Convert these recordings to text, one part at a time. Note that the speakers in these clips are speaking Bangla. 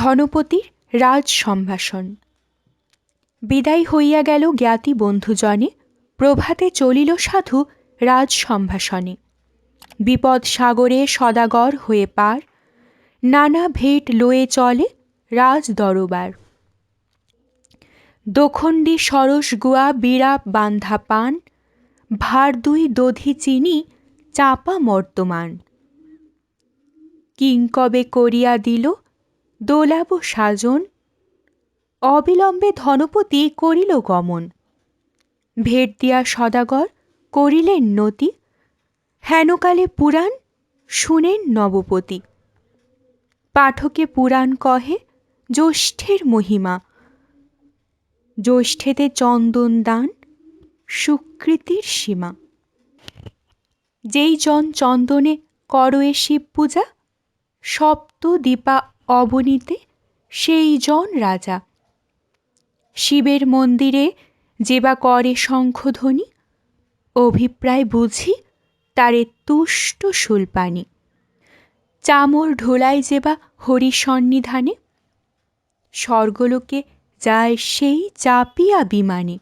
ধনপতির রাজ সম্ভাষণ। বিদায় হইয়া গেল জ্ঞাতি বন্ধুজনে, প্রভাতে চলিল সাধু রাজ সম্ভাষণে। বিপদ সাগরে সদাগর হয়ে পার, নানা ভেট লয়ে চলে রাজ দরবার। দোখণ্ডী সরস গুয়া বিড়া বান্ধা পান, ভার দুই দধি চিনি চাপা মর্তমান। কিংকবে করিয়া দিল দোলাব সাজন, অবিলম্বে ধনপতি করিল গমন। ভেট দিয়া সদাগর করিলেন নতি, হেনকালে পুরাণ শুনেন নবপতি। পাঠকে পুরাণ কহে জ্যৈষ্ঠের মহিমা, জ্যৈষ্ঠেতে চন্দন দান সুকৃতির সীমা। যেই জন চন্দনে করয়ে শিব পূজা, সপ্ত দীপা অবনীতে সেই জন রাজা। শিবের মন্দিরে যেবা করে শঙ্খধ্বনি, অভিপ্রায় বুঝি তারে তুষ্ট শূলপাণি। চামর ঢোলায় যেবা হরি সন্নিধানে, স্বর্গলোকে যায় সেই চাপিয়া বিমানে।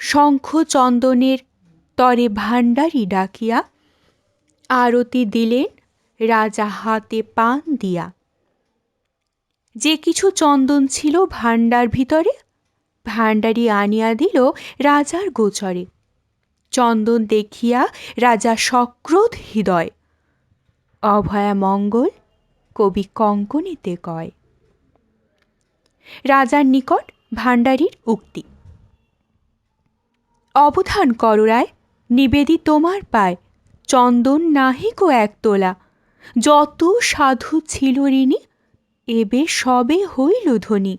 শঙ্খ চন্দনের তরে ভাণ্ডারী ডাকিয়া, আরতি দিলেন রাজা হাতে পান দিয়া। যে কিছু চন্দন ছিল ভাণ্ডার ভিতরে, ভাণ্ডারী আনিয়া দিল রাজার গোচরে। চন্দন দেখিয়া রাজা সক্রোধ হৃদয়, অভয়া মঙ্গল কবি কঙ্কণেতে কয়। রাজার নিকট ভাণ্ডারীর উক্তি। অবধান কর রায়, নিবেদি তোমার পায় চন্দন নাহিকো এক তোলা। যত সাধু ছিল ঋণী, এবে সবে হইল ধনী।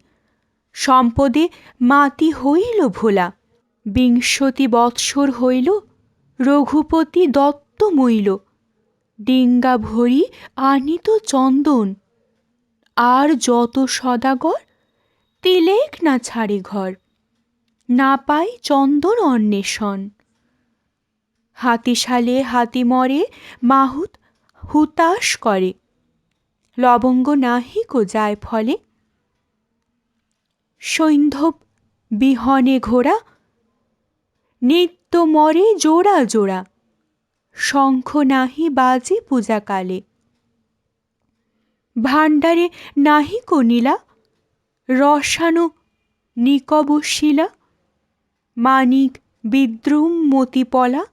সম্পদে মাতি হইল ভোলা, বিংশতি বৎসর হইল রঘুপতি দত্ত মইল। ডিঙ্গা ভরি আনিত চন্দন, আর যত সদাগর তিলেক না ছাড়ে ঘর। না পাই চন্দন অন্বেষণ, হাতিশালে হাতি মরে মাহুত হুতাশ করে। লবঙ্গ নাহিকো যায় ফলে, সৈন্ধব বিহনে ঘোড়া নিত্য মরে জোড়া জোড়া। শঙ্খ নাহি বাজে পূজাকালে, ভাণ্ডারে নাহিকো নীলা। রসানো নিকব শিলা, মানিক বিদ্রুম মতিপলা।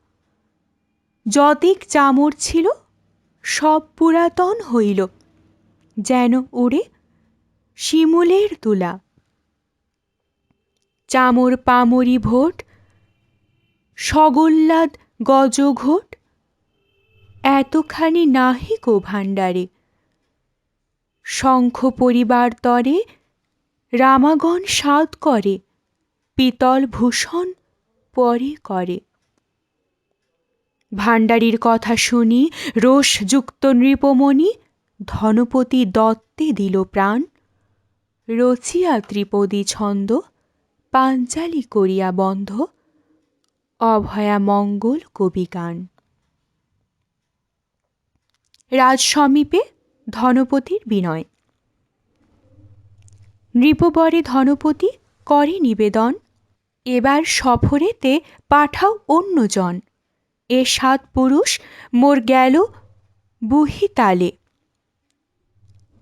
যদিক চামর ছিল সব পুরাতন হইল, যেন ওড়ে শিমুলের তুলা। চামর পামরি ভোট সগোল্লাদ গজঘোট, এতখানি নাহিকো ভাণ্ডারে। শঙ্খ পরিবার তরে রামাগণ সাধ করে, পিতল ভূষণ পরে করে। ভাণ্ডারীর কথা শুনি রোষযুক্ত নৃপমণি, ধনপতি দত্তে দিল প্রাণ। রচিয়া ত্রিপদী ছন্দ পাঞ্চালী করিয়া বন্ধ, অভয়া মঙ্গল কবি গান। রাজ সমীপে ধনপতির বিনয়। নৃপবরে ধনপতি করে নিবেদন, এবার সফরেতে পাঠাও অন্যজন। এ 7 পুরুষ মোর গেল বুহিতালে,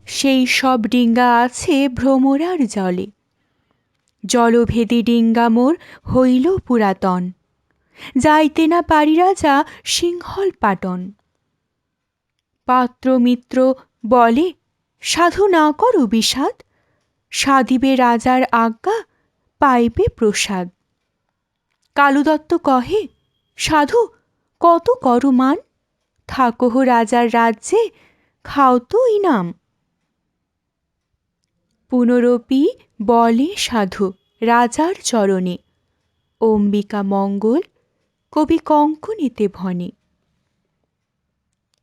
সেই সব ডিঙ্গা আছে ভ্রমরার জলে। জলভেদী ডিঙ্গা মোর হইল পুরাতন, যাইতে না পারি রাজা সিংহল পাটন। পাত্র মিত্র বলে সাধু না করো বিষাদ, সাধিবে রাজার আজ্ঞা পাইবে প্রসাদ। কালুদত্ত কহে সাধু কত করো মান, থাকোহ রাজার রাজ্যে খাও তো ইনাম। পুনরপি বলে সাধু রাজার চরণে, অম্বিকা মঙ্গল কবি কঙ্কণেতে ভনে।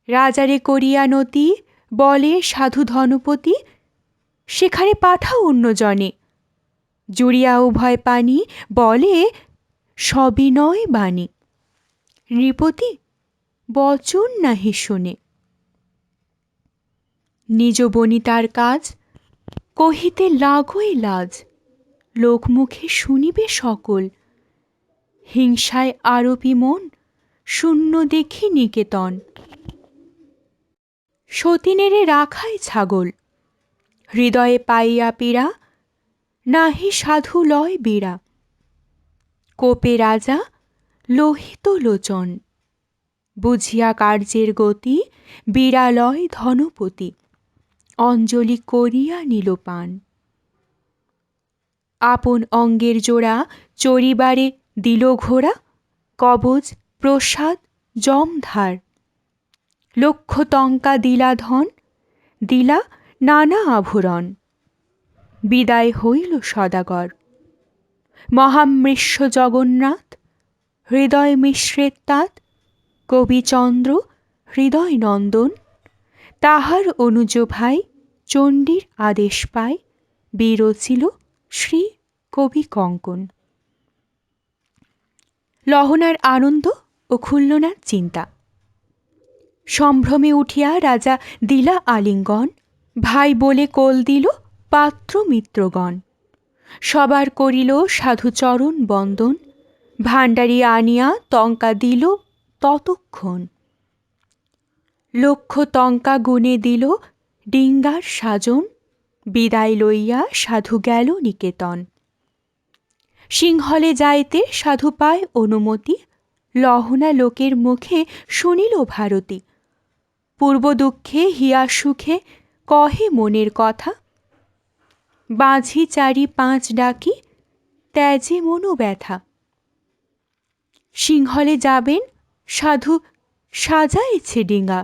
রাজারে করিয়া নতি বলে সাধু ধনপতি, সেখানে পাঠাও অন্যজনে। জুড়িয়া উভয় পানি বলে সবিনয় বাণী, নৃপতি বচন নাহি শোনে। নিজ বনিতার কাজ কহিতে লাগোই লাজ, লোকমুখে শুনিবে সকল। হিংসায় আরোপি মন, শূন্য দেখি নিকেতন। সতীনেরে রাখায় ছাগল, হৃদয়ে পাইয়া পীড়া, নাহি সাধু লয় বীড়া। কোপে রাজা লোহিত লোচন, বুঝিয়া কার্যের গতি, বীড়ালয় ধনপতি। অঞ্জলি করিয়া নিল পান, আপন অঙ্গের জোড়া চড়িবারে দিল ঘোড়া। কবচ প্রসাদ জমধার, লক্ষ টঙ্কা দিলা ধন, দিলা নানা আভরণ। বিদায় হইল সদাগর, মহামৃষ্য জগন্নাথ। হৃদয় মিশ্রের তাত, কবিচন্দ্র হৃদয় নন্দন। তাহার অনুজ ভাই চণ্ডীর আদেশ পায়, বিরচিল শ্রী কবি কঙ্কন। লহনার আনন্দ ও খুল্লনার চিন্তা। সম্ভ্রমে উঠিয়া রাজা দিলা আলিঙ্গন, ভাই বলে কোল দিল পাত্র মিত্রগণ। সবার করিল সাধুচরণ বন্দন, ভাণ্ডারি আনিয়া টঙ্কা দিল ততক্ষণ। লক্ষ টঙ্কা গুনে দিল ডিঙ্গার সাজন, বিদায় লইয়া সাধু গেল নিকেতন। সিংহলে যাইতে সাধু পায় অনুমতি, লহনা লোকের মুখে শুনিল ভারতী। পূর্ব দুঃখে হিয়া সুখে কহে মনের কথা, বাঁঝি চারি পাঁচ ডাকি ত্যাজে মনো ব্যথা। সিংহলে যাবেন সাধু সাজাইছে ডিঙা,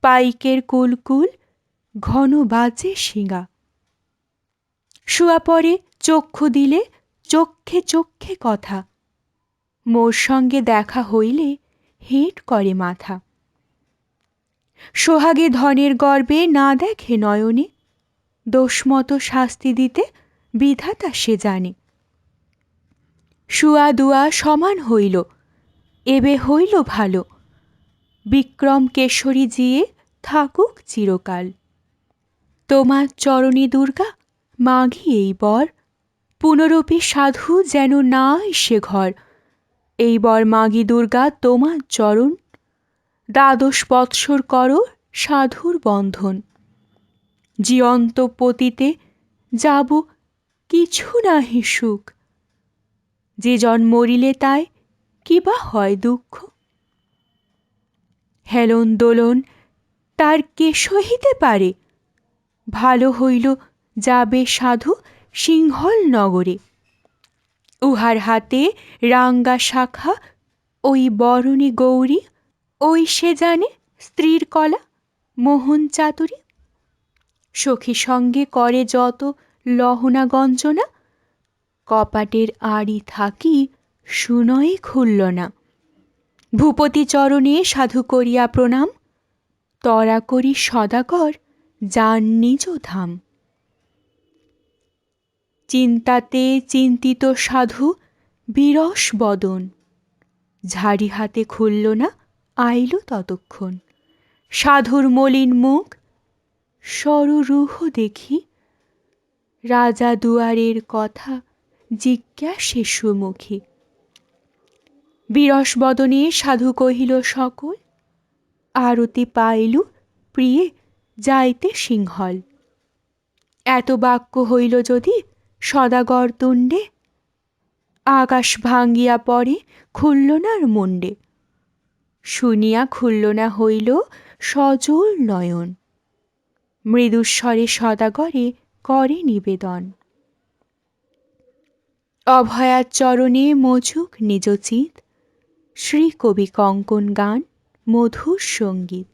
পাইকের কুলকুল ঘন বাজে শিঙা। শুয়া পরে চক্ষু দিলে চক্ষে চক্ষে কথা, মোর সঙ্গে দেখা হইলে হেঁট করে মাথা। সোহাগে ধনের গর্বে না দেখে নয়নে, দোষমতো শাস্তি দিতে বিধাতা সে জানে। শুয়া দুয়া সমান হইল, এবে হইল ভালো, বিক্রম কেশরী জিয়ে থাকুক চিরকাল। তোমার চরণে দুর্গা মাগি এই বর, পুনরপি সাধু যেন না এসে ঘর। এই বর মাগি দুর্গা তোমার চরণ, দ্বাদশ বৎসর করো সাধুর বন্ধন। জীয়ন্ত পতিতে যাব কিছু নাহি সুখ, যে জন মরিলে তাই কিবা হয় দুঃখ। হেলন দোলন তার কে সহিতে পারে, ভালো হইল যাবে সাধু সিংহল নগরে। উহার হাতে রাঙ্গা শাখা ওই বরণী গৌরী, ওই সে জানে স্ত্রীর কলা মোহন চাতুরী। সখী সঙ্গে করে যত লহনা গঞ্জনা, কপাটের আড়ি থাকি সুনয়ে খুলল না। ভূপতি চরণে সাধু করিয়া প্রণাম, তরা করি সদাগর যান নিজ ধাম। চিন্তাতে চিন্তিত সাধু বিরস বদন, ঝাড়ি হাতে খুলল না আইল ততক্ষণ। সাধুর মলিন মুখ সররূহ দেখি, রাজা দুয়ারের কথা জিজ্ঞাসে সুমুখী। বিরস বদনে সাধু কহিল সকল, আরতি পাইলু প্রিয়ে যাইতে সিংহল। এত বাক্য হইল যদি সদাগর তুণ্ডে, আকাশ ভাঙ্গিয়া পড়ে খুল্লনার মুণ্ডে। শুনিয়া খুল্লনা হইল সজল নয়ন, মৃদুস্বরে সদাগরে করে নিবেদন। অভয়ার চরণে মজুক নিজ চিত, শ্রী কবি কঙ্কন গান মধুর সঙ্গীত।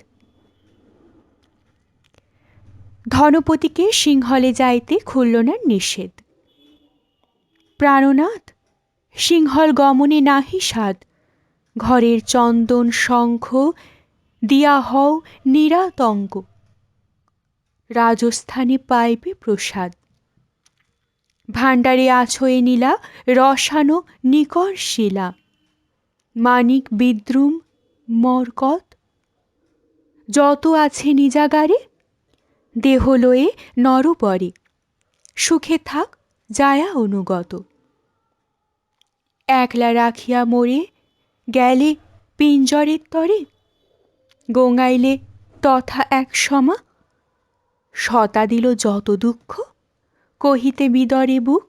ধনপতিকে সিংহলে যাইতে খুল্লনার নিষেধ। প্রাণনাথ, সিংহল গমনে নাহি সাধ, ঘরের চন্দন শঙ্খ দিয়া হও নিরাতঙ্ক। রাজস্থানে পাইবে প্রসাদ, ভাণ্ডারে আছয়ে নীলা রসানো নিকর শিলা। মানিক বিদ্রুম মরকত যত আছে নিজাগারে, দেহ লয়ে নরপরে, সুখে থাক যায়া অনুগত। একলা রাখিয়া মোরে গেলে পিঞ্জরের তরে, গোঙাইলে তথা এক সমা, শতা দিল যত দুঃখ, কহিতে বিদরে বুক,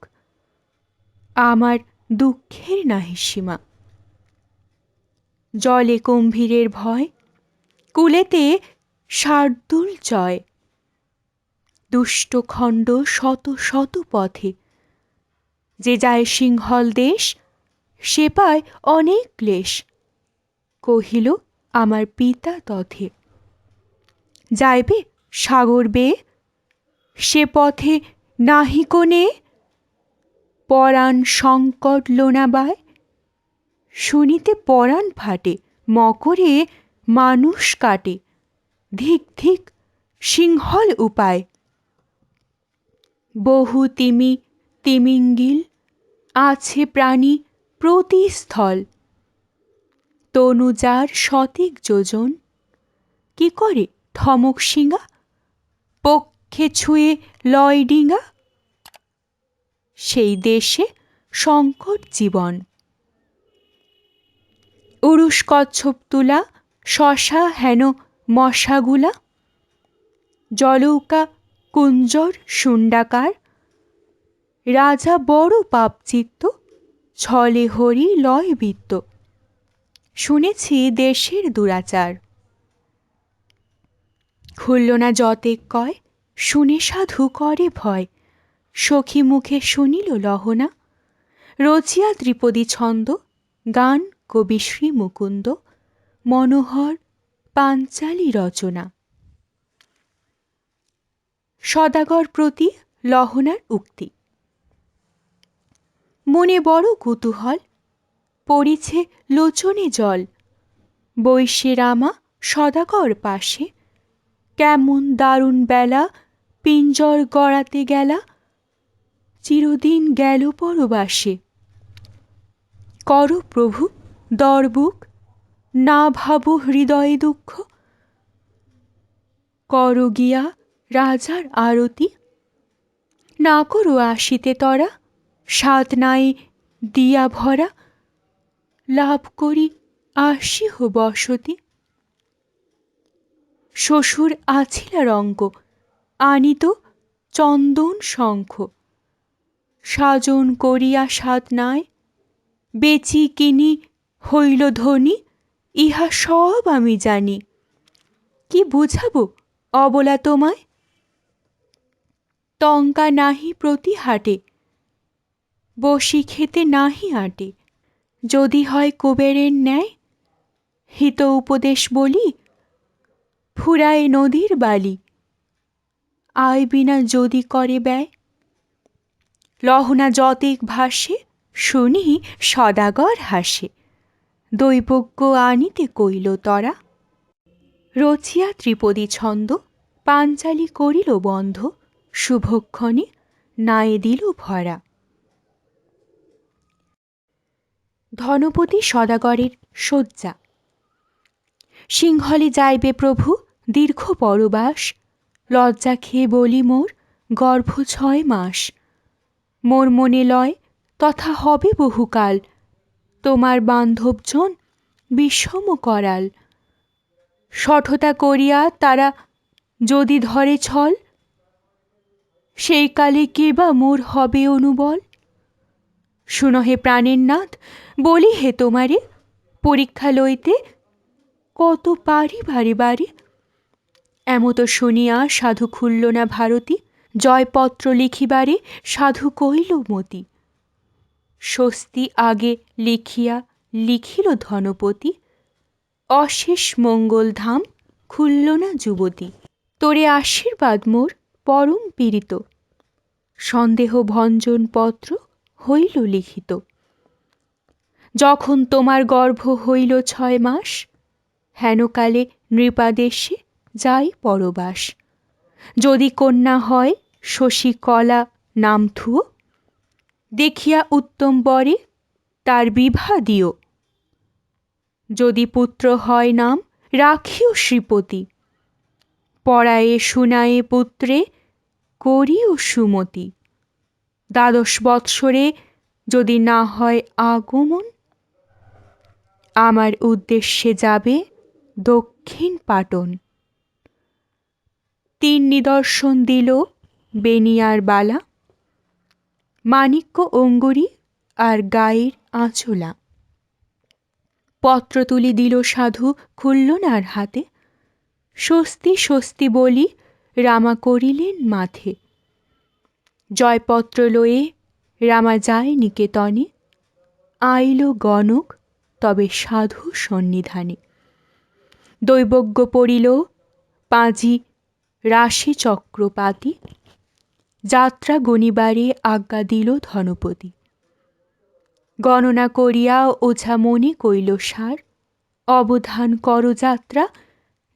আমার দুঃখের নাহি সীমা। জলে কুম্ভীরের ভয়, কুলেতে শার্দুল জয়, দুষ্ট খণ্ড শত শত পথে, যে যায় সিংহল দেশ, সে পায় অনেক ক্লেশ, কহিল আমার পিতা তথে। যাইবে সাগর বেয়ে, সে পথে নাহি কোনে, পরাণ সংকট লোনাবায়, শুনিতে পরাণ ফাটে, মকরে মানুষ কাটে, ধিক ধিক সিংহল উপায়। বহু তিমি তিমিঙ্গিল, আছে প্রাণী প্রতি স্থল, তনু যার শতিক যোজন, কি করে থমক শিঙা, পক্ষে ছুঁয়ে লয় ডিঙা, সেই দেশে সংকট জীবন। উরুষ কচ্ছপ তুলা, শশা হেন মশাগুলা, জলৌকা কুঞ্জর শুণ্ডাকার, রাজা বড় পাপচিত্ত, ছলে হরি লয় বৃত্ত, শুনেছি দেশের দুরাচার। খুলল না যতেক কয়, শুনে সাধু করে ভয়, সখী মুখে শুনিল লহনা, রচিয়া ত্রিপদী ছন্দ, গান কবি শ্রী মুকুন্দ, মনোহর পাঞ্চালী রচনা। সদাগর প্রতি লহনার উক্তি। মনে বড় কুতূহল, পড়িছে লোচনে জল, বৈশ্যে রামা সদাগর পাশে, কেমন দারুণ বেলা, পিঞ্জর গড়াতে গেলা, চিরদিন গেল পরবাসে। কর প্রভু দরবুক, না ভাবো হৃদয়ে দুঃখ, কর গিয়া রাজার আরতি, না করো আসিতে তরা, সাধ নাই দিয়া ভরা, লাভ করি আসিহ বসতি। শ্বশুর আছিলা রঙ্গ, আনিত চন্দন শঙ্খ, সাজন করিয়া সাধ নাই, বেচি কিনি হইল ধনী, ইহা সব আমি জানি, কি বুঝাবো অবলা তোমায়। টঙ্কা নাহি প্রতি হাটে, বসি খেতে নাহি আটে, যদি হয় কুবেরের ন্যায়, হিত উপদেশ বলি, ফুরায় নদীর বালি, আয় বিনা যদি করে ব্যয়। লহনা যতেক ভাসে, শুনি সদাগর হাসে, দৈবজ্ঞ আনিতে কইল তরা, রচিয়া ত্রিপদী ছন্দ, পাঞ্চালী করিল বন্ধ, শুভক্ষণে নায়ে দিল ভরা। ধনপতি সদাগরের শয্যা। সিংহলে যাইবে প্রভু দীর্ঘ পরবাস, লজ্জা খেয়ে বলি মোর গর্ভ 6 মাস, মোর মনে লয় তথা হবে বহুকাল, তোমার বান্ধবজন বিষম করাল, শঠতা করিয়া তারা যদি ধরে ছল, সেই কালে কে বা মোর হবে অনুবল। শুনহে প্রাণের নাথ, বলি হে তোমারে, পরীক্ষা লইতে কত পারি বারে বারে। এমত শুনিয়া সাধু খুলল না ভারতী, জয়পত্র লিখিবারে সাধু কইল মতি। স্বস্তি আগে লিখিয়া লিখিল ধনপতি, অশেষ মঙ্গল ধাম খুলল না যুবতী। তোরে আশীর্বাদ মোর পরম পীড়িত, সন্দেহ ভঞ্জন পত্র হইল লিখিত। যখন তোমার গর্ভ হইল 6 মাস, হেনকালে নৃপাদেশে যাই পরবাস। যদি কন্যা হয় শশীকলা নাম থুও, দেখিয়া উত্তম বরে তার বিভা দিও। যদি পুত্র হয় নাম রাখিও শ্রীপতি, পড়ায়ে শুনায়ে পুত্রে করিও সুমতি। 12 বৎসরে যদি না হয় আগমন, আমার উদ্দেশ্যে যাবে দক্ষিণ পাটন। 3 নিদর্শন দিল বেনিয়ার বালা, মাণিক্য অঙ্গুরি আর গায়ের আঁচলা। পত্র তুলি দিল সাধু খুল্লনার হাতে, স্বস্তি স্বস্তি বলি রামা করিলেন মাথে। জয়পত্র লয়ে রামা যায় নিকেতনে, আইল গণক তবে সাধু সন্নিধানে। দৈবজ্ঞ পড়িল পাঁজি রাশি চক্রপাতি, যাত্রা গণিবারে আজ্ঞা দিল ধনপতি। গণনা করিয়া ওঝা মনে কইল সার, অবধান কর যাত্রা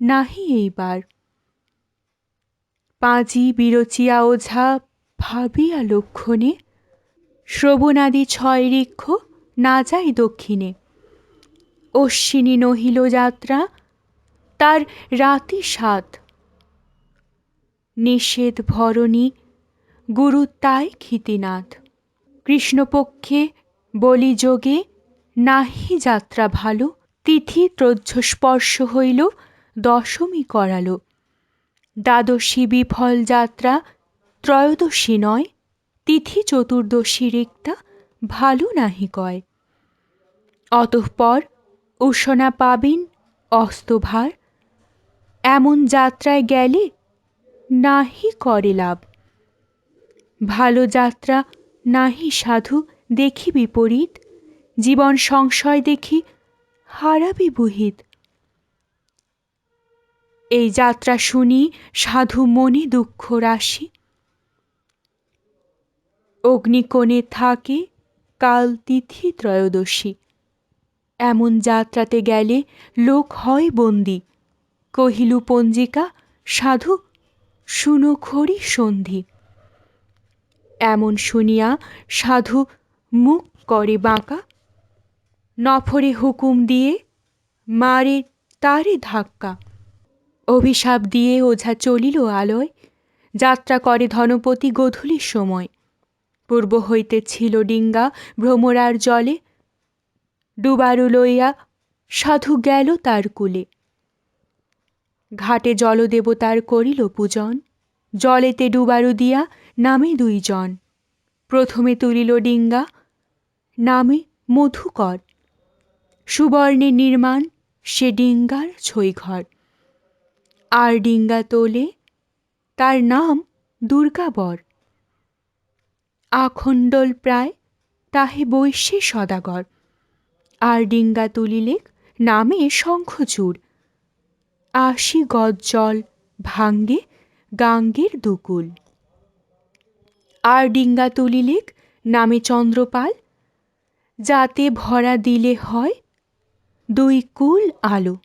নাহি এইবার। পাঁজি বিরচিয়া ওঝা ভাবিয়া লক্ষণে, শ্রবণাদি 6 ঋক্ষ না যায় দক্ষিণে। অশ্বিনী নহিল যাত্রা তার রাতি 7, নিষেধ ভরণী গুরু তাই ক্ষিতিনাথ। কৃষ্ণপক্ষে বলিযোগে নাহি যাত্রা ভালো, তিথি ত্রহ্যস্পর্শ হইল দশমী করালো। দ্বাদশী বিফল যাত্রা ত্রয়োদশী নয়, তিথি চতুর্দশী রিক্তা ভালো নাহি কয়। অতঃপর উষনা পাবেন অস্তভার, এমন যাত্রায় গেলে নাহি করে লাভ। ভালো যাত্রা নাহি সাধু দেখি বিপরীত, জীবন সংশয় দেখি হারাবি বুহিত। এই যাত্রা শুনি সাধু মনে দুঃখ রাশি, অগ্নিকোণে থাকে কাল তিথি ত্রয়োদশী। এমন যাত্রাতে গেলে লোক হয় বন্দী, কহিলু পঞ্জিকা সাধু শুনো খড়ি সন্ধি। এমন শুনিয়া সাধু মুখ করে বাঁকা, নফরে হুকুম দিয়ে মারে তারে ধাক্কা। অভিশাপ দিয়ে ওঝা চলিল আলয়, যাত্রা করে ধনপতি গোধূলির সময়। পূর্ব হইতে ছিল ডিঙ্গা ভ্রমরার জলে, ডুবারু লইয়া সাধু গেল তার কূলে। ঘাটে জলদেবতার করিল পূজন, জলেতে ডুবারু দিয়া নামে 2 জন। প্রথমে তুলিল ডিঙ্গা, নামে মধুকর, সুবর্ণে নির্মাণ সে ডিঙ্গার ছইঘর। আর ডিঙ্গা তোলে তার নাম দুর্গাবর, আখণ্ডল প্রায় তাহে বৈশ্যে সদাগর। আর ডিঙ্গা তুলিলে নামে শঙ্খচূড়, 80 গজ জল ভাঙ্গে গাঙ্গের দুকুল। আর ডিঙ্গা তুলিলে নামে চন্দ্রপাল, যাতে ভরা দিলে হয় 2 কুল আলো।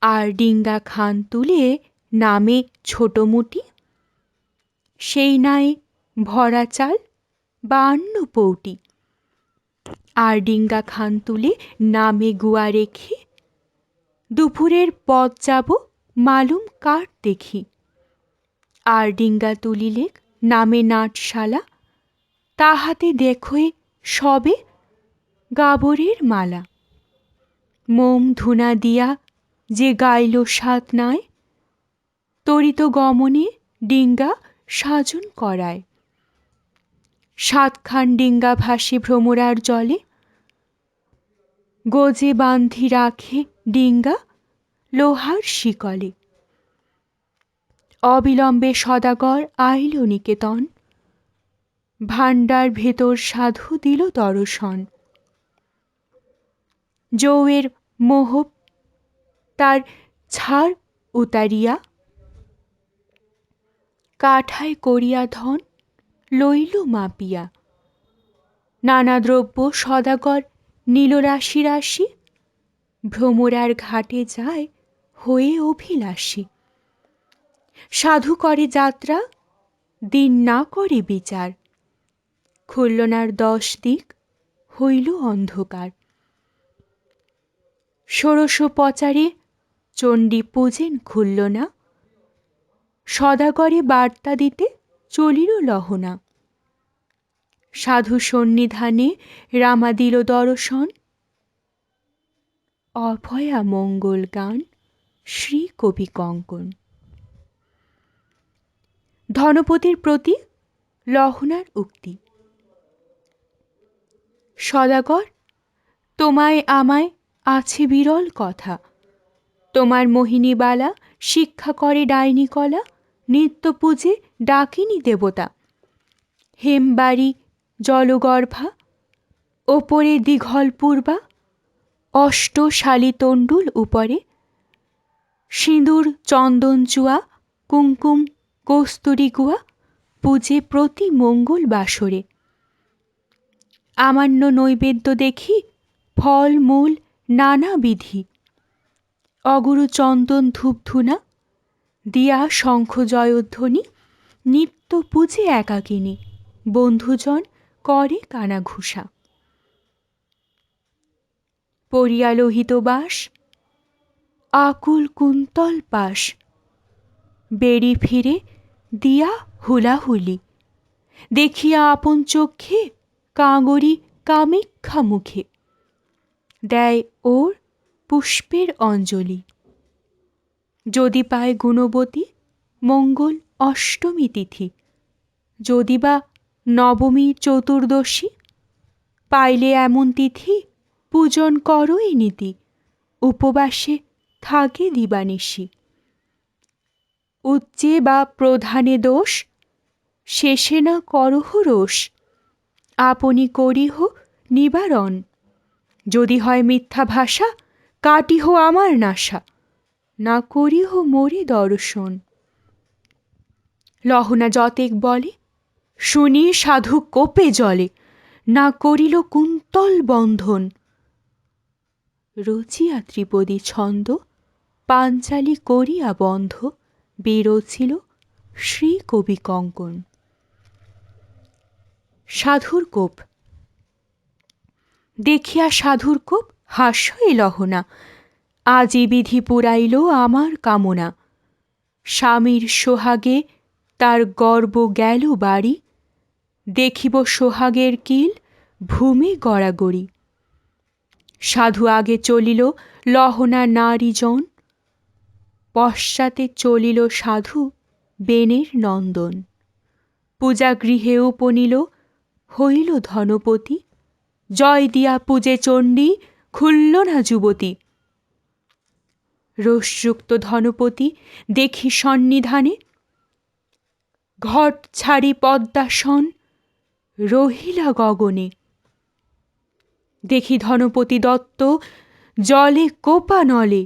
আর ডিঙ্গা খান তুলে নামে ছোটমুটি, সেই নাই ভরা চাল 52 পৌটি। আর ডিঙ্গা খান তুলে নামে গুয়া রেখে, দুপুরের পথ যাব মালুম কাঠ দেখি। আর ডিঙ্গা তুলিলে নামে নাটশালা, তাহাতে দেখোই সবে গাবরের মালা। মোম ধুনা দিয়া যে গাইল 7 নাই, তরিত গমনে ডিঙ্গা সাজন করায়। 7 খান ডিঙ্গা ভাসে ভ্রমরার জলে, গোজে বান্ধি রাখে ডিঙ্গা লোহার শিকলে। অবিলম্বে সদাগর আইল নিকেতন, ভাণ্ডার ভেতর সাধু দিল দর্শন। যৌয়ের মোহ তার ছাড় উতারিয়া, কাঠায় করিয়া ধন লইল মাপিয়া। নানা দ্রব্য সদাগর নীল রাশি রাশি, ভ্রমরার ঘাটে যায় হয়ে অভিলাষী। সাধু করে যাত্রা দিন না করে বিচার, খুল্লনার 10 দিক হইল অন্ধকার। ষোড়শ পচারে চণ্ডী পূজেন খুলল না, সদাগরে বার্তা দিতে চলিল লহনা। সাধু সন্নিধানে রামা দিল দর্শন, অভয়া মঙ্গল গান শ্রী কবি কঙ্কন। ধনপতির প্রতি লহনার উক্তি। সদাগর, তোমায় আমায় আছে বিরল কথা, তোমার মোহিনীবালা শিক্ষা করে ডাইনি কলা, নিত্য পূজে ডাকিনী দেবতা। হেমবাড়ি জলগর্ভা, ওপরে দীঘল পূর্বা, অষ্টশালী তণ্ডুল উপরে, সিঁদুর চন্দন চুয়া, কুঙ্কুম কস্তুরি গুয়া, পূজে প্রতি মঙ্গল বাসরে। আমান্য নৈবেদ্য দেখি ফল মূল নানা বিধি, অগুরু চন্দন ধূপধুনা, দিয়া শঙ্খ জয়ধ্বনি, নিত্য পূজে একাকিনী, বন্ধুজন করে কানাঘুষা। পড়িয়া লোহিত বাস, আকুল কুন্তল পাশ, বেড়ি ফিরে দিয়া হুলাহুলি, দেখিয়া আপন চক্ষে কাঙরি কামেক্ষা মুখে, দেয় ওর পুষ্পের অঞ্জলি। যদি পায় গুণবতী মঙ্গল অষ্টমী তিথি, যদি বা নবমী চতুর্দশী, পাইলে এমন তিথি পূজন করই নীতি, উপবাসে থাকে দিবানিশি। উচ্চে বা প্রধানে দোষ, শেষে না করহ রোষ, আপনি করিহ নিবারণ। যদি হয় মিথ্যা ভাষা, কাটিহ আমার নাশা, না করিহ মোরে দর্শন। লহনা যতেক বলে, শুনি সাধু কোপে জলে, না করিল কুন্তল বন্ধন। রচিয়া ত্রিপদী ছন্দ, পাঞ্চালী করিয়া বন্ধ, বিরচিল শ্রী কবি কঙ্কন। সাধুর কোপ। দেখিয়া সাধুর কোপ হাস্যই লহনা, আজি বিধি পুরাইল আমার কামনা। স্বামীর সোহাগে তার গর্ব গেল বাড়ি, দেখিব সোহাগের কিল ভূমি গড়াগড়ি। সাধু আগে চলিল লহনা নারীজন, পশ্চাতে চলিল সাধু বেনের নন্দন। পূজাগৃহে উপনীল হইল ধনপতি, জয় দিয়া পূজে চণ্ডী খুলল না যুবতী। রোষযুক্ত ধনপতি দেখি সন্নিধানে, ঘট ছাড়ি পদ্মাসন রহিলা গগনে। দেখি ধনপতি দত্ত জলে কোপা নলে,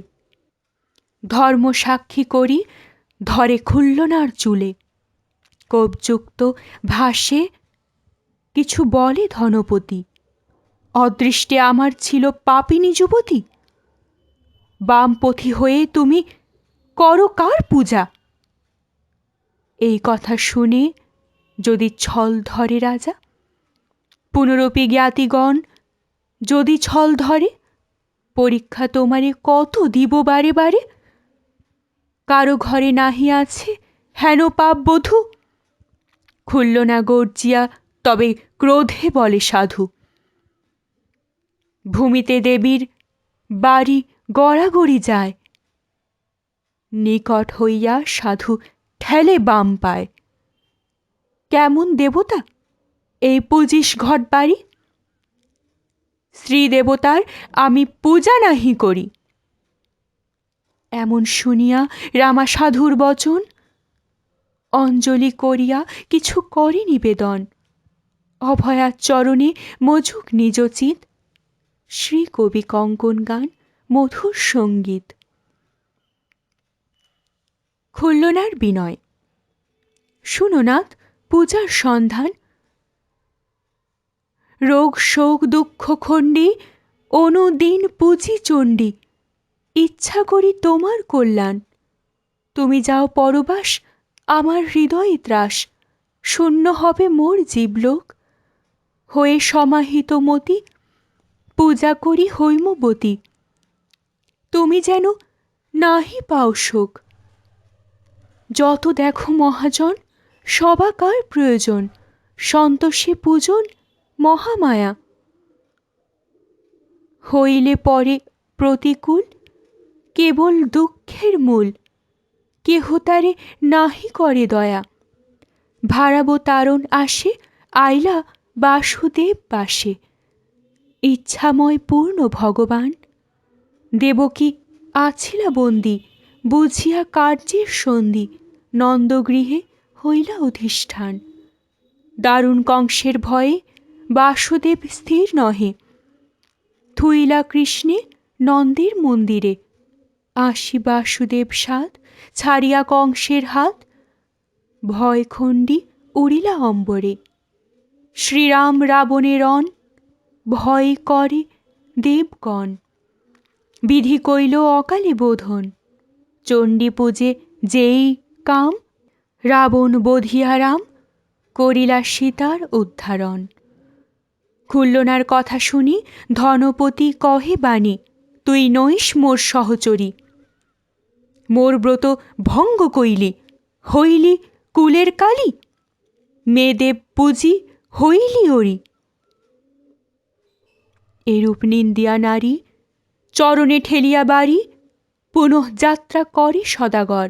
ধর্ম সাক্ষী করি ধরে খুল্লনার চুলে। কোপযুক্ত ভাসে কিছু বলে ধনপতি, অদৃষ্টে আমার ছিল পাপিনী যুবতী। বামপথী হয়ে তুমি করো কার পূজা? এই কথা শুনে যদি ছল ধরে রাজা, পুনরপি জ্ঞাতিগণ যদি ছল ধরে, পরীক্ষা তোমারে কত দিব বারে বারে। কারো ঘরে নাহি আছে হেন পাপ বধূ, খুলল না গর্জিয়া তবে ক্রোধে বলে সাধু। ভূমিতে দেবীর বাড়ি গড়াগড়ি যায়, নিকট হইয়া সাধু ঠেলে বাম পায়। কেমন দেবতা এই পূজিস ঘট বাড়ি, শ্রীদেবতার আমি পূজা নাহি করি। এমন শুনিয়া রামা সাধুর বচন, অঞ্জলি করিয়া কিছু করে নিবেদন। অভয়ার চরণে মজুক নিজচিত, শ্রী কবি কঙ্কন গান মধুর সঙ্গীত। খুল্লনার বিনয়। শুনো নাথ পূজার সন্ধান, রোগ শোক দুঃখ খণ্ডী অনুদিন পূজি চণ্ডী। ইচ্ছা করি তোমার কল্যাণ, তুমি যাও পরবাস আমার হৃদয়ে ত্রাস। শূন্য হবে মোর জীবলোক, হয়ে সমাহিত মতি পূজা করি হৈমবতী। তুমি যেন নাহি পাও শোক। যত দেখো মহাজন, সবাকার প্রয়োজন, সন্তোষে পূজন মহামায়া। হইলে পরে প্রতিকূল, কেবল দুঃখের মূল, কেহ তারে নাহি করে দয়া। ভারাবতারণ আসে, আইলা বাসুদেব বাসে, ইচ্ছাময় পূর্ণ ভগবান। দেবকী আছিলা বন্দী, বুঝিয়া কার্যের সন্ধি, নন্দগৃহে হইলা অধিষ্ঠান। দারুণ কংসের ভয়ে বাসুদেব স্থির নহে, থুইলা কৃষ্ণে নন্দের মন্দিরে। আসি বাসুদেব সাদ, ছাড়িয়া কংসের হাত, ভয়খণ্ডী উড়িলা অম্বরে। শ্রীরাম রাবণের রণ, ভয় করে দেবগণ। বিধি কইল অকালে বোধন, চণ্ডী পূজে যেই কাম। রাবণ বধিয়া রাম, করিলা সীতার উদ্ধারণ। খুল্লনার কথা শুনি ধনপতি কহে বাণী, তুই নইস মোর সহচরী। মোর ব্রত ভঙ্গ কইলি, হইলি কুলের কালী। মেয়েদেব পুজি হইলি ওরি। এরূপ নিন্দিয়া নারী, চরণে ঠেলিয়া বাড়ি, পুনঃ যাত্রা করে সদাগর।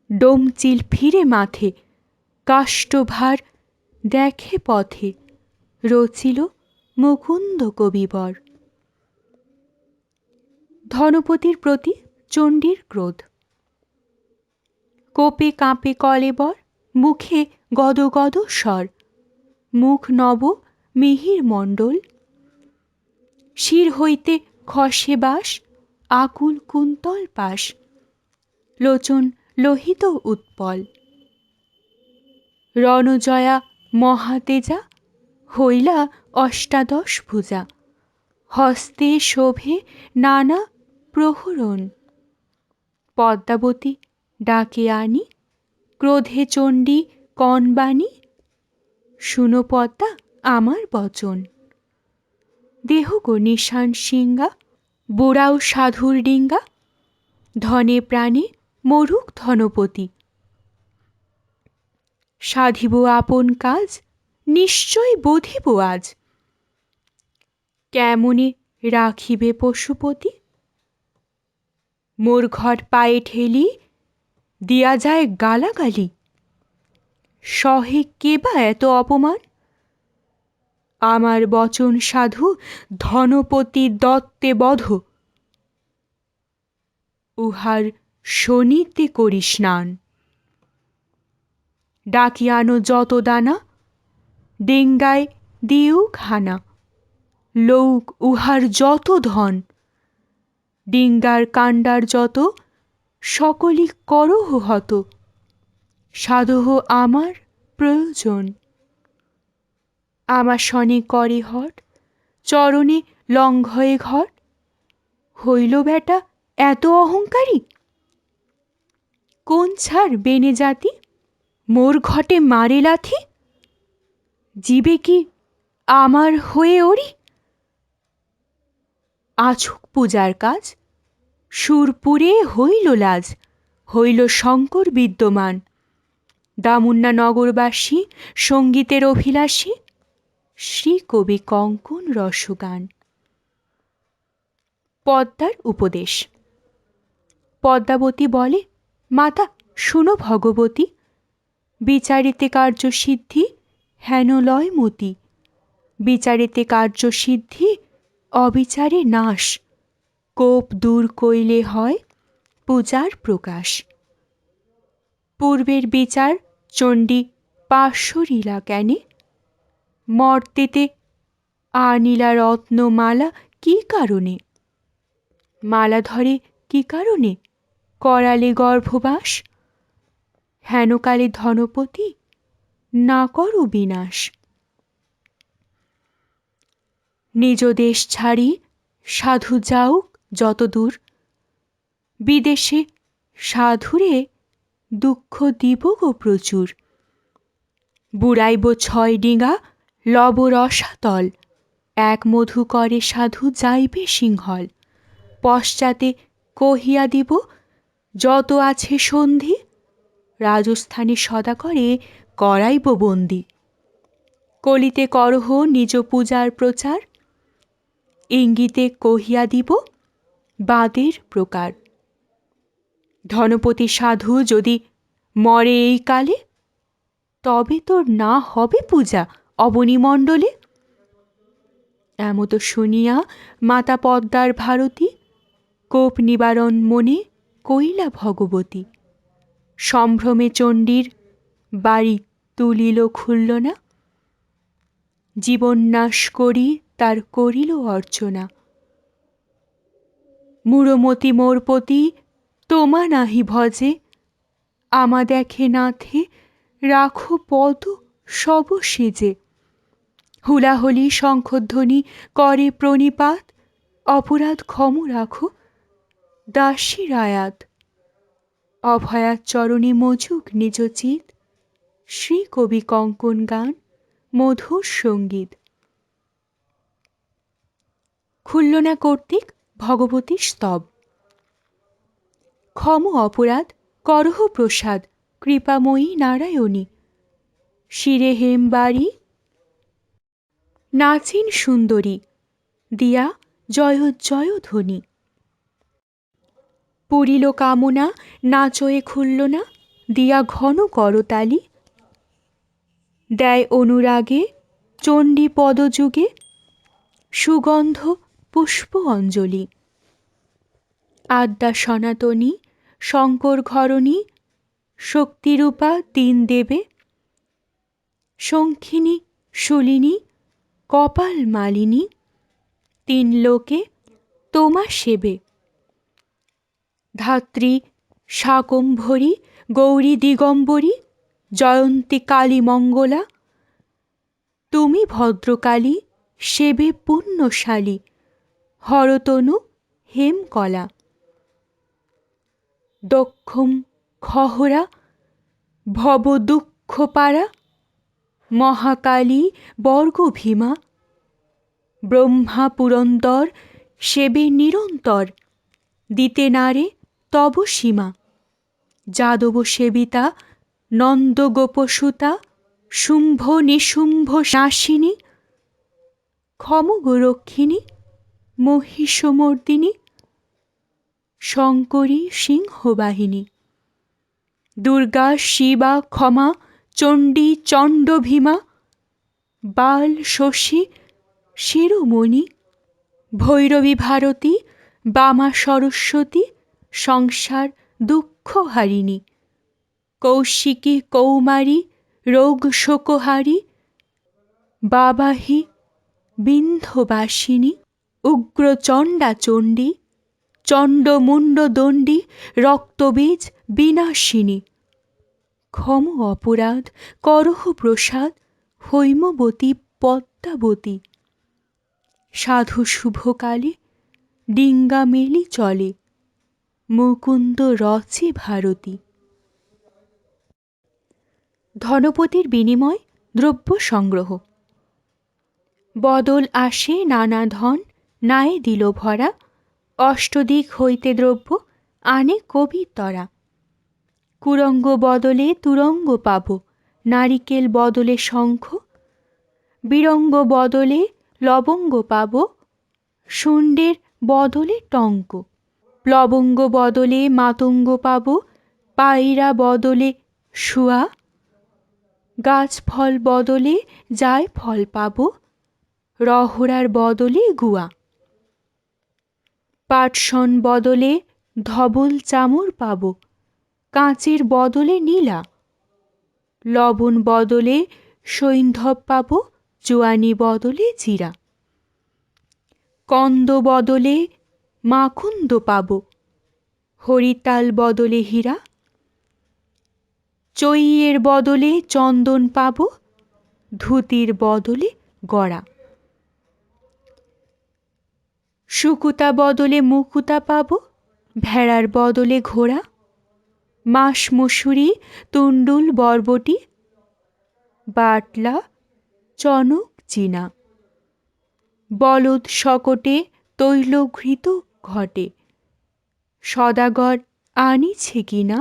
ডোমচিল ফিরে মাথে, কাষ্ঠভার দেখে পথে, রচিল মুকুন্দ কবিবর। ধনপতির প্রতি চণ্ডীর ক্রোধ। কোপে কাঁপে কলেবর, মুখে গদ গদ স্বর। মুখ নব মিহির মণ্ডল, শির হইতে খসে বাস, আকুল কুন্তল পাশ। লোচন লোহিত উৎপল, রণজয়া মহাতেজা, হইলা অষ্টাদশ ভুজা। হস্তে শোভে নানা প্রহরণ, পদ্মাবতী ডাকে আনি, ক্রোধে চণ্ডী কনবাণী। শুনো পদ্মা আমার বচন, দেহ গো নিশান সিঙ্গা, বুড়াও সাধুর ডিঙ্গা। ধনে প্রাণে মরুক ধনপতি, সাধিব আপন কাজ, নিশ্চয় বধিব আজ। কেমনে রাখিবে পশুপতি, মোর ঘর পায়ে ঠেলি, দিয়া যায় গালাগালি। সহে কেবা এত অপমান, আমার বচন সাধু, ধনপতি দত্তে বধ। উহার শনিতে করি স্নান, ডাকি আনো যত দানা, ডিঙ্গায় দিউক হানা। লৌক উহার যত ধন, ডিঙ্গার কাণ্ডার যত, সকলই করহ হত। সাধহ আমার প্রয়োজন, আমার শনে করে হট, চরণে লঙ্ঘয়ে ঘট। হইল বেটা এত অহংকারী, কোন ছাড় বেনে জাতি, মোর ঘটে মারে লাথি। জীবে কি আমার হয়ে ওরি, আছুক পূজার কাজ, সুরপুরে হইল লাজ। হইল শঙ্কর বিদ্যমান, দামুন্না নগরবাসী সঙ্গীতের অভিলাষী। শ্রীকবি কঙ্কন রসগান। পদ্মার উপদেশ। পদ্মাবতী বলে, মাতা শুনো ভগবতী, বিচারিতে কার্যসিদ্ধি হেন লয় মতি। বিচারিতে কার্যসিদ্ধি অবিচারে নাশ, কোপ দূর কইলে হয় পূজার প্রকাশ। পূর্বের বিচার চণ্ডী পার্শ্বরীলা কেনে, মর্তেতে আনিলা রত্নমালা কি কারণে। মালা ধরে কি কারণে, করালে গর্ভবাস। হেনকালে ধনপতি না করো বিনাশ। নিজ দেশ ছাড়ি সাধু যাউক যত দূর, বিদেশে সাধুরে দুঃখ দিব গো প্রচুর। বুড়াইব 6 ডিঙা লব রসাতল, এক মধু করে সাধু যাইবে সিংহল। পশ্চাতে কহিয়া দিব যত আছে সন্ধি, রাজস্থানে সদাগরে করাইব বন্দি। কলিতে করহ নিজ পূজার প্রচার, ইঙ্গিতে কহিয়া দিব বাদের প্রকার। ধনপতি সাধু যদি মরে এই কালে, তবে তোর না হবে পূজা অবনীমণ্ডলে। এমত শুনিয়া মাতা পদ্মার ভারতী কোপ নিবারণ মনে কইলা ভগবতী। সম্ভ্রমে চণ্ডীর বাড়ি তুলিল খুলল না, জীবন নাশ করি তার করিল অর্চনা। মূঢ়মতি মোর পতি তোমা নাহি ভজে, আমা দেখে নাথে রাখো পদ সব সেজে। হুলাহুলি শঙ্খধ্বনি করে প্রণিপাত, অপরাধ ক্ষম রাখো দাসী রায়াত। অভয়ার চরণে মজুক নিজ চিত, শ্রী কবি কঙ্কন গান মধুর সঙ্গীত। খুলনা কর্তৃক ভগবতীর স্তব। ক্ষম অপরাধ করহ প্রসাদ কৃপাময়ী নারায়ণী। শিরে হেম বাড়ি নাচিন সুন্দরী, দিয়া জয় জয় ধ্বনি। পুরিল কামনা নাচয়ে খুলল না, দিয়া ঘন করতালি। দেয় অনুরাগে চণ্ডী পদযুগে, সুগন্ধ পুষ্প অঞ্জলি। আদ্যা সনাতনী শঙ্কর ঘরণী, শক্তিরূপা তিন দেবে। শঙ্খিনী শুলিনী কপাল মালিনী, তিন লোকে তোমা সেবে। ধাত্রী শাকম্ভরী গৌরী দিগম্বরী, জয়ন্তী কালী মঙ্গলা। তুমি ভদ্রকালী সেবে পুণ্যশালী, হরতনু হেমকলা। দক্ষম খহরা ভব দুঃখ পারা, মহাকালী বর্গভীমা। ব্রহ্মা পুরন্দর সেবে নিরন্তর, দিতে নারে তব সীমা। যাদব সেবিতা নন্দ গোপসুতা, শুম্ভ নিশুম্ভ নাশিনী। ক্ষম গোরক্ষিণী মহিষমর্দিনী, শঙ্করী সিংহবাহিনী। দুর্গা শিবা ক্ষমা চণ্ডী চণ্ড ভীমা, বাল শশী শিরোমণি। ভৈরবী ভারতী বামা সরস্বতী, সংসার দুঃখ হারিণী। কৌশিকী কৌমারী রোগ শোকহারী, বাবাহী বিন্ধ্যবাসিনী। উগ্রচণ্ডা চণ্ডী চণ্ডমুণ্ড দণ্ডী, রক্তবীজ বিনাশিনী। ক্ষম অপরাধ করহ প্রসাদ হৈমবতী পদ্মাবতী। সাধু শুভকালে ডিঙ্গা মেলি চলে, মুকুন্দ রচে ভারতী। ধনপতির বিনিময় দ্রব্য সংগ্রহ। বদল আসে নানা ধন নায়ে দিল ভরা, অষ্টদিক হইতে দ্রব্য আনে কবি তরা। কুরঙ্গ বদলে তুরঙ্গ পাব, নারিকেল বদলে শঙ্খ। বিরঙ্গ বদলে লবঙ্গ পাব, শুণ্ডের বদলে টঙ্ক। প্লবঙ্গ বদলে মাতঙ্গ পাব, পায়রা বদলে শুয়া। গাছ ফল বদলে যায় ফল পাব, রহড়ার বদলে গুয়া। পাটসন বদলে ধবল চামর পাব, কাঁচের বদলে নীলা। লবণ বদলে সৈন্ধব পাব, জোয়ানি বদলে জিরা। কন্দ বদলে মাকুন্দ পাব, হরিতাল বদলে হীরা। চৈয়ের বদলে চন্দন পাব, ধুতির বদলে গড়া। শুকুতা বদলে মুকুতা পাব, ভেড়ার বদলে ঘোড়া। মাস মসুরি তুণ্ডুল বরবটি, বাটলা চনক চীনা। বলদ শকটে তৈলঘৃত ঘটে, সদাগর আনিছে কিনা।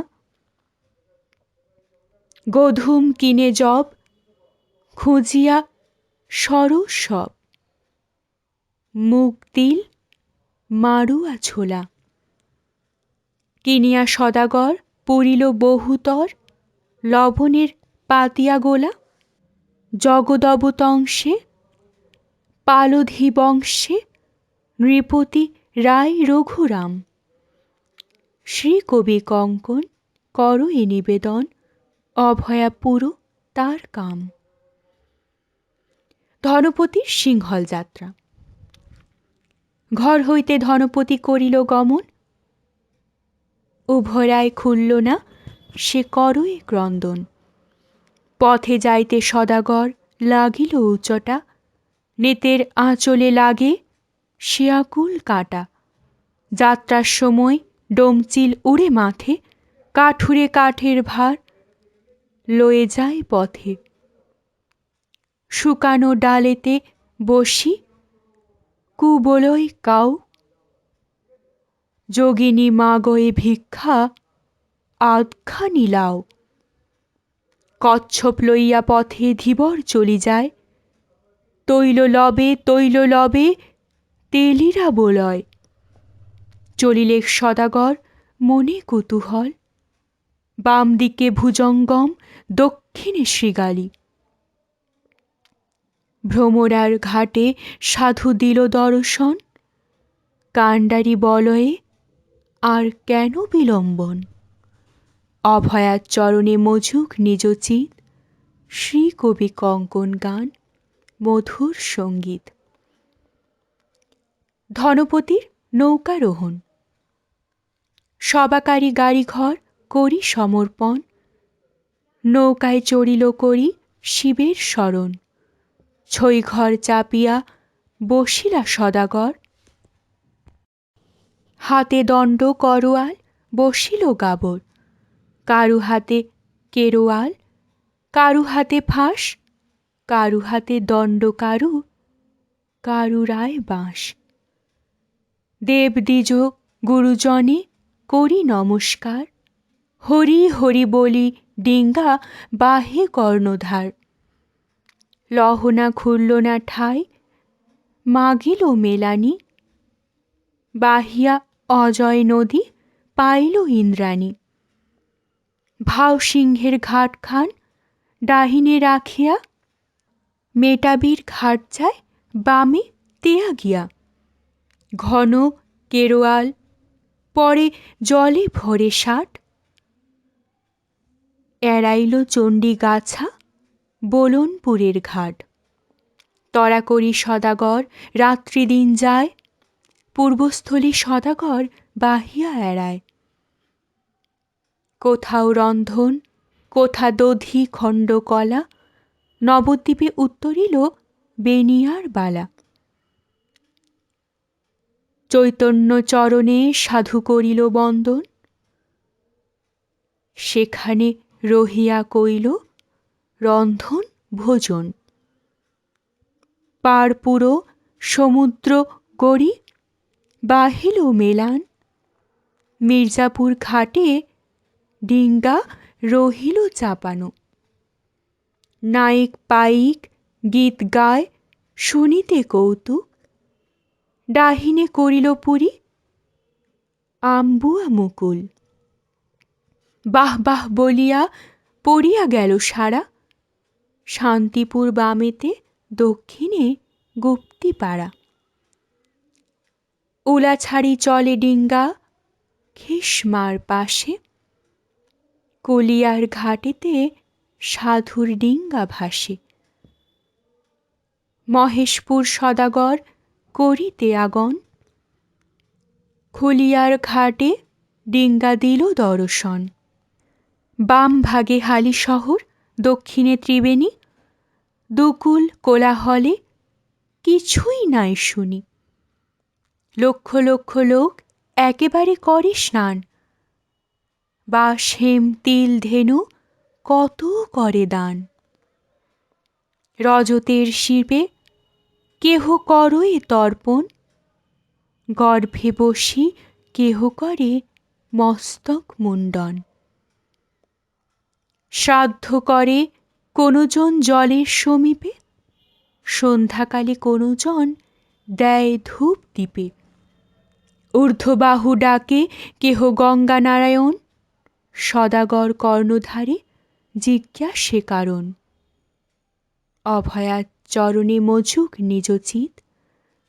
গধূম কিনে জব, খুঁজিয়া সরস সব। মুগ তিল মাড়ুয়া ছোলা। কিনিয়া সদাগর পুরিল বহুতর, লবণের পাতিয়া গোলা। জগদবতংশে পালধি বংশে, নৃপতি রায় রঘুরাম। শ্রীকবি কঙ্কন কর এ নিবেদন, অভয়া পুরো তার কাম। ধনপতির সিংহল যাত্রা। ঘর হইতে ধনপতি করিল গমন, উভরায় খুলল না সে করয়ে ক্রন্দন। পথে যাইতে সদাগর লাগিল উচটা, নেতের আঁচলে লাগে সে আকুল কাটা। যাত্রার সময় ডোমচিল উড়ে মাথে, কাঠুরে কাঠের ভার লয়ে যায় পথে। শুকানো ডালেতে বসি কুবলয় কাউ, যোগিনী মা গয়ে ভিক্ষা আধখানি লাও। কচ্ছপ লইয়া পথে ধীবর চলি যায়, তৈল লবে তেলিরা বলয়। চলিলে সদাগর মনে কুতূহল, বাম দিকে ভুজঙ্গম দক্ষিণে শৃগালী। ভ্রমরার ঘাটে সাধু দিল দর্শন, কাণ্ডারি বলয়ে আর কেন বিলম্বন। অভয়ার চরণে মজুক নিজ চিত, শ্রীকবি কঙ্কন গান মধুর সঙ্গীত। ধনপতির নৌকারোহণ। সবাকারী গাড়িঘর করি সমর্পণ, নৌকায় চড়িল করি শিবের স্মরণ। ছইঘর চাপিয়া বসিলা সদাগর, হাতে দণ্ড করোয়াল বসিল গাবর। কারু হাতে কেরোয়াল, কারু হাতে ফাঁস, কারু হাতে দণ্ড কারু রায় বাঁশ। দেব দ্বিজ গুরুজনে করি নমস্কার, হরি হরি বলি ডিঙ্গা বাহে কর্ণধার। লহনা খুলল না ঠাই, মাগিল মেলানি, বাহিয়া অজয় নদী পাইল ইন্দ্রাণী। ভাও সিংহের ঘাটখান ডাহিনে রাখিয়া, মেটাবীর ঘাট যায় বামে তেয়া গিয়া। ঘন কেরোয়াল পরে জলে ভরে ষাট, এড়াইল চণ্ডীগাছা বোলনপুরের ঘাট। তরা করি সদাগর রাত্রিদিন যায়, পূর্বস্থলী সদাগর বাহিয়া এড়ায়। কোথাও রন্ধন কোথা দধি খণ্ড কলা, নবদ্বীপে উত্তরিল বেনিয়ার বালা। চৈতন্য চরণে সাধু করিল বন্দন, সেখানে রহিয়া কইল রন্ধন ভোজন। পাড়পুরো সমুদ্র গড়ি বাহিল মেলান, মির্জাপুর ঘাটে ডিঙ্গা রহিল চাপানো। নায়ক পাইক গীত গায় শুনিতে কৌতুক, ডাহিনে করিল পুরী আম্বুয়া মুকুল। বাহ বাহ বলিয়া পড়িয়া গেল সারা, শান্তিপুর বামেতে দক্ষিণে গুপ্তিপাড়া। উলাছাড়ি চলে ডিঙ্গা খেসমার পাশে, কলিয়ার ঘাটেতে সাধুর ডিঙ্গা ভাসে। মহেশপুর সদাগর করিতে আগন, খুলিয়ার ঘাটে ডিঙ্গা দিল দর্শন। বাম ভাগে হালি শহর, দক্ষিণে ত্রিবেণী, দুকুল কোলাহলে কিছুই নাই শুনি। লক্ষ লক্ষ লোক একেবারে করে স্নান, বাঁশ হেম তিল ধেনু কত করে দান। রজতের শিবে কেহ করয়ে তর্পণ, গর্ভে বসি কেহ করে মস্তক মুণ্ডন। শ্রাদ্ধ করে কোনজন জলের সমীপে, সন্ধ্যাকালে কোনজন দেয় ধূপ দ্বীপে। ঊর্ধ্ববাহু ডাকে কেহ গঙ্গা নারায়ণ, সদাগর কর্ণধারে জিজ্ঞাসে কারণ। অভয়ার চরণে মজুক নিজ চিত,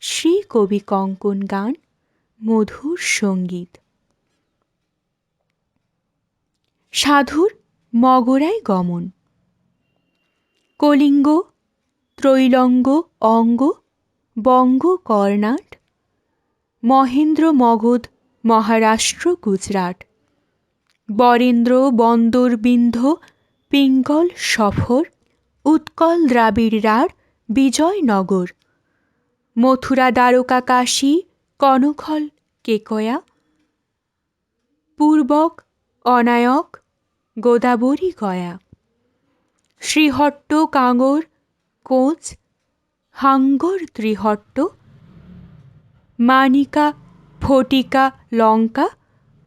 শ্রী কবি কঙ্কন গান মধুর সঙ্গীত। সাধুর মগরায় গমন। কলিঙ্গ, ত্রৈলঙ্গ, অঙ্গ, বঙ্গ, কর্ণাট, মহেন্দ্র, মগধ, মহারাষ্ট্র, গুজরাট, বরেন্দ্র, বন্দর, বিন্ধ, পিঙ্গল, সফর, উৎকল, দ্রাবিড়, রাঢ়, বিজয়নগর, মথুরা, দ্বারকা, কাশী, কনখল, কেকয়া, পূর্বক, অনায়ক, গোদাবরী, গয়া, শ্রীহট্ট, কাঙ্গর, কোচ, হাঙ্গর, ত্রিহট্ট, মানিকা, ফটিকা, লঙ্কা,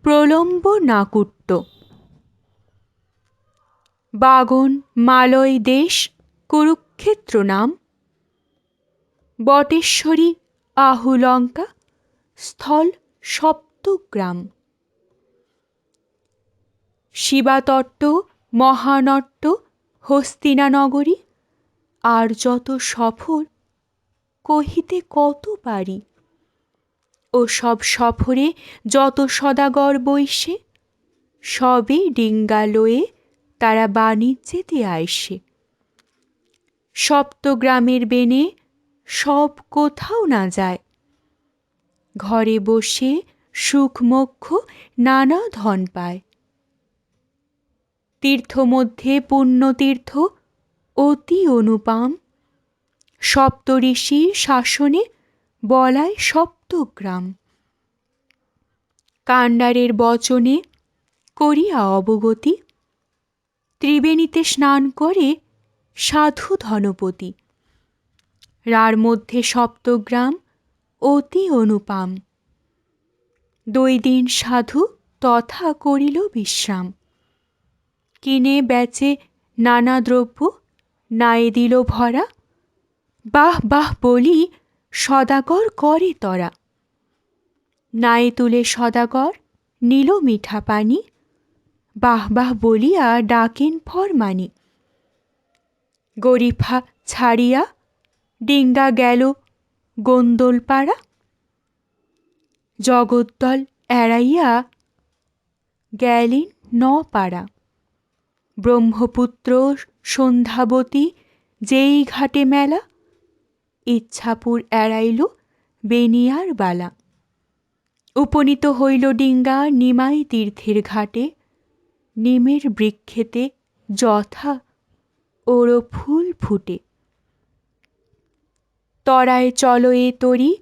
প্রলম্ব, নাকুট্ট, বাগন, মালয় দেশ, কুরুক্ষেত্র নাম, বটেশ্বরী, আহুলঙ্কা, স্থল সপ্তগ্রাম, শিবাতট্ট, মহানট্ট, হস্তিনা নগরী, আর যত সফর কহিতে কত পারি। ও সব সফরে যত সদাগর বৈশে, সবে ডিঙ্গা লয়ে তারা বাণিজ্যেতে আইসে। সপ্তগ্রামের বেনে সব কোথাও না যায়, ঘরে বসে সুখ মোক্ষ নানা ধন পায়। তীর্থ মধ্যে পুণ্যতীর্থ অতি অনুপম, সপ্তঋষির শাসনে বলায় সপ্তগ্রাম। কাণ্ডারের বচনে করিয়া অবগতি, ত্রিবেণীতে স্নান করে সাধু ধনপতি। রার মধ্যে সপ্তগ্রাম অতি অনুপম, 2 দিন সাধু তথা করিল বিশ্রাম। কিনে বেচে নানা দ্রব্য, নায়ে দিল ভরা, বাহ বাহ বলি সদাগর করে তরা। নায়ে তুলে সদাগর নিল মিঠা পানি, বাহ বাহ বলিয়া ডাকেন ফরমানি। গরিফা ছাড়িয়া ডিঙ্গা গেল গোন্দলপাড়া, জগদ্দল এড়াইয়া গেলেন নপাড়া। ব্রহ্মপুত্র সন্ধ্যাবতী যেই ঘাটে মেলা, ইচ্ছাপুর এড়াইল বেনিয়ার বালা। উপনীত হইল ডিঙ্গা নিমাই তীর্থের ঘাটে, নিমের বৃক্ষেতে যথা ওরো ফুল ফুটে। তরায় চলো এ তরি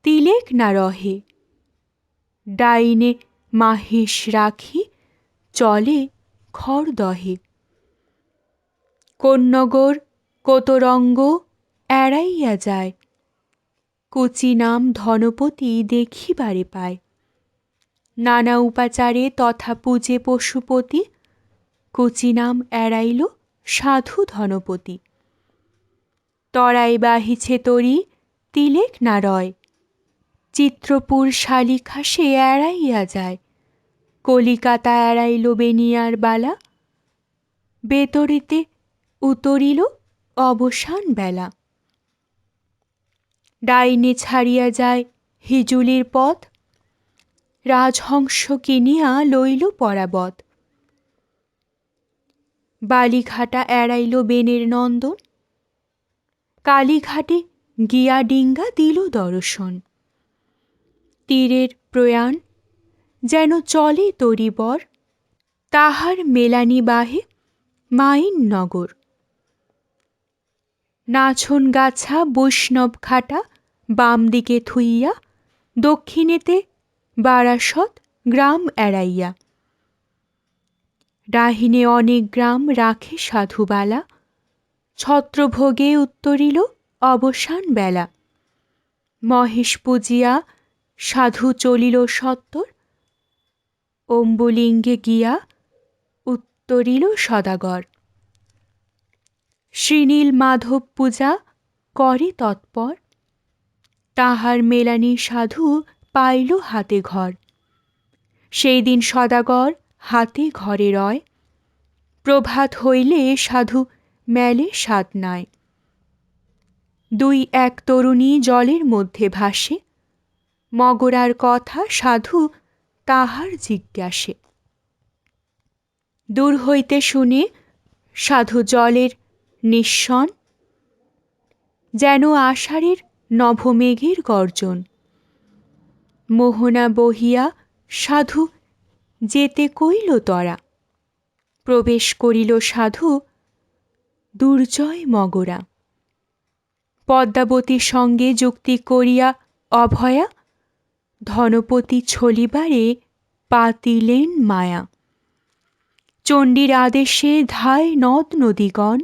তিলেক না রহে, ডাইনে মাহেশ রাখি চলে খড়দহে। কোন্নগর, কোতরঙ্গ এড়াইয়া যায়, কুচি নাম ধনপতি দেখিবারে পায়। নানা উপাচারে তথা পূজে পশুপতি, কুচি নাম এড়াইল সাধু ধনপতি। তরাই বাহিছে তরি তিলেক না রয়, চিত্রপুর শালিখা সে এড়াইয়া যায়। কলিকাতা এড়াইল বেনিয়ার বালা, বেতরেতে উতরিল অবসান বেলা। ডাইনে ছাড়িয়া যায় হিজুলির পথ, রাজহংস কিনিয়া লইল পরাবত। বালিঘাটা এড়াইল বেনের নন্দন, কালীঘাটে গিয়া ডিঙ্গা দিল দর্শন। তীরের প্রয়াণ যেন চলে তরিবর, তাহার মেলানি বাহে মাইন নগর। নাছনগাছা বৈষ্ণব ঘাটা বাম দিকে থুইয়া, দক্ষিণেতে বারাসত গ্রাম এড়াইয়া। ডাহিনে অনেক গ্রাম রাখে সাধুবালা, ছত্রভোগে উত্তরিল অবসান বেলা। মহেশ পূজিয়া সাধু চলিল সত্তর, অম্বুলিঙ্গে গিয়া উত্তরিল সদাগর। শ্রীনীল মাধব পূজা করে তৎপর, তাহার মেলানি সাধু পাইল হাতে ঘর। সেই দিন সদাগর হাতে ঘরে রয়, প্রভাত হইলে সাধু মেলে সাত নাই। দুই এক তরুণী জলের মধ্যে ভাসে, মগরার কথা সাধু তাহার জিজ্ঞাসে। দূর হইতে শুনে সাধু জলের নিঃসন, যেন আষাঢ়ের নভমেঘের গর্জন। মোহনা বহিয়া সাধু যেতে কইল তরা, প্রবেশ করিল সাধু দুর্জয় মগরা। পদ্মাবতীর সঙ্গে যুক্তি করিয়া অভয়া, ধনপতি ছলিবারে পাতিলেন মায়া। চণ্ডীর আদেশে ধায় নদ নদীগণ,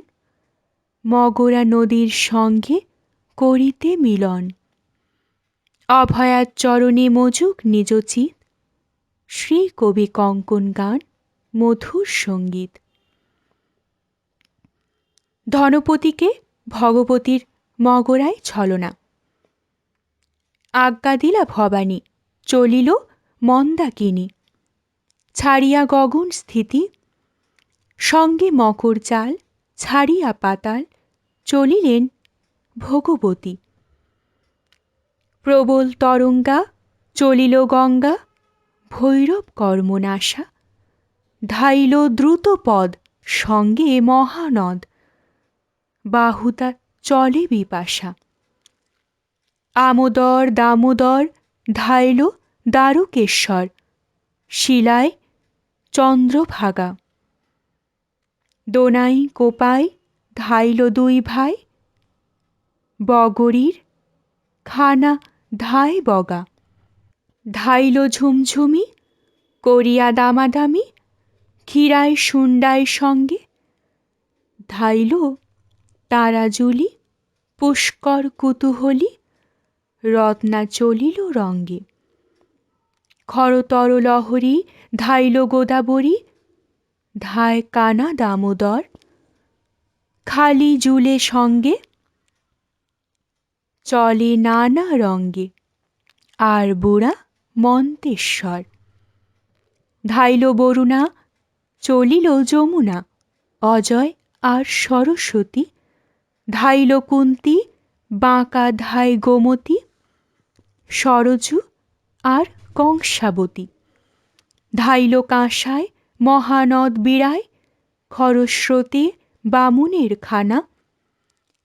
মগরা নদীর সঙ্গে করিতে মিলন। অভয়ার চরণে মজুক নিজচিত, শ্রী কবি কঙ্কন গান মধুর সঙ্গীত। ধনপতিকে ভগবতীর মগরায় ছলনা। আজ্ঞা দিলা ভবানী, চলিল মন্দাকিনী। ছাড়িয়া গগন স্থিতি, সঙ্গে মকর চাল, ছাড়িয়া পাতাল চলিলেন ভগবতী। প্রবল তরঙ্গা চলিল গঙ্গা, ভৈরব কর্মনাশা। ধাইল দ্রুত পদ, সঙ্গে মহানদ, বাহুতা চলে বিপাশা। আমোদর দামোদর ধাইল দ্বারকেশ্বর, শিলায় চন্দ্রভাগা। দোনাই কোপাই ধাইল দুই ভাই, বগরীর খানা ধায় বগা। ধাইল ঝুমঝুমি করিয়া দামাদামি, ক্ষীরায় সুন্ডায় সঙ্গে। ধাইল তারাজুলি পুষ্কর কুতূহলী, রত্না চলিল রঙ্গে। খরতর লহরী ধাইল গোদাবরী, ধায় কানা দামোদর খালি জুলে সঙ্গে। চলে নানা রঙ্গে আর বুড়া মন্তেশ্বর। ধাইল বরুণা চলিল যমুনা, অজয় আর সরস্বতী। ধাইল কুন্তী বাঁকা ধায় গোমতী, সরজু আর কংসাবতী। ধাইল কাঁসায় মহানদ বিড়ায়, খরস্রোতে বামুনের খানা।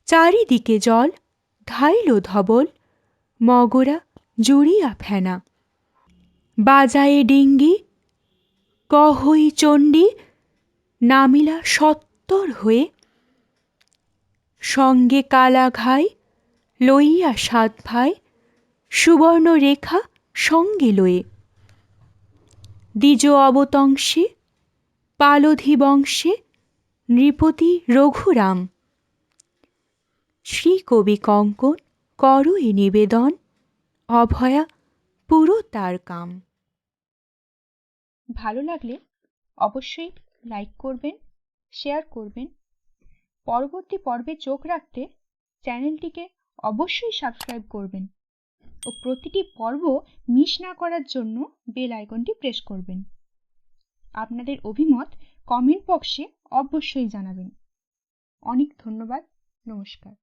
চারিদিকে জল ধাইল ধবল, মগরা জুড়িয়া ফেনা। বাজায়ে ডিঙ্গি কহই চণ্ডী, নামিলা সত্বর হয়ে। সঙ্গে কালা ঘাই লইয়া সাত ভাই, সুবর্ণ রেখা সঙ্গে লয়ে। দ্বিজ অবতংসে পালধি বংশে, নৃপতি রঘুরাম। শ্রী কবি কঙ্কন করো এ নিবেদন, অভয়া পুরো তার কাম। ভালো লাগলে অবশ্যই লাইক করবেন, শেয়ার করবেন। পরবর্তী পর্বে চোখ রাখতে চ্যানেলটিকে অবশ্যই সাবস্ক্রাইব করবেন ও প্রতিটি পর্ব মিস না করার জন্য বেল আইকনটি প্রেস করবেন। আপনাদের অভিমত কমেন্ট বক্সে অবশ্যই জানাবেন। অনেক ধন্যবাদ। নমস্কার।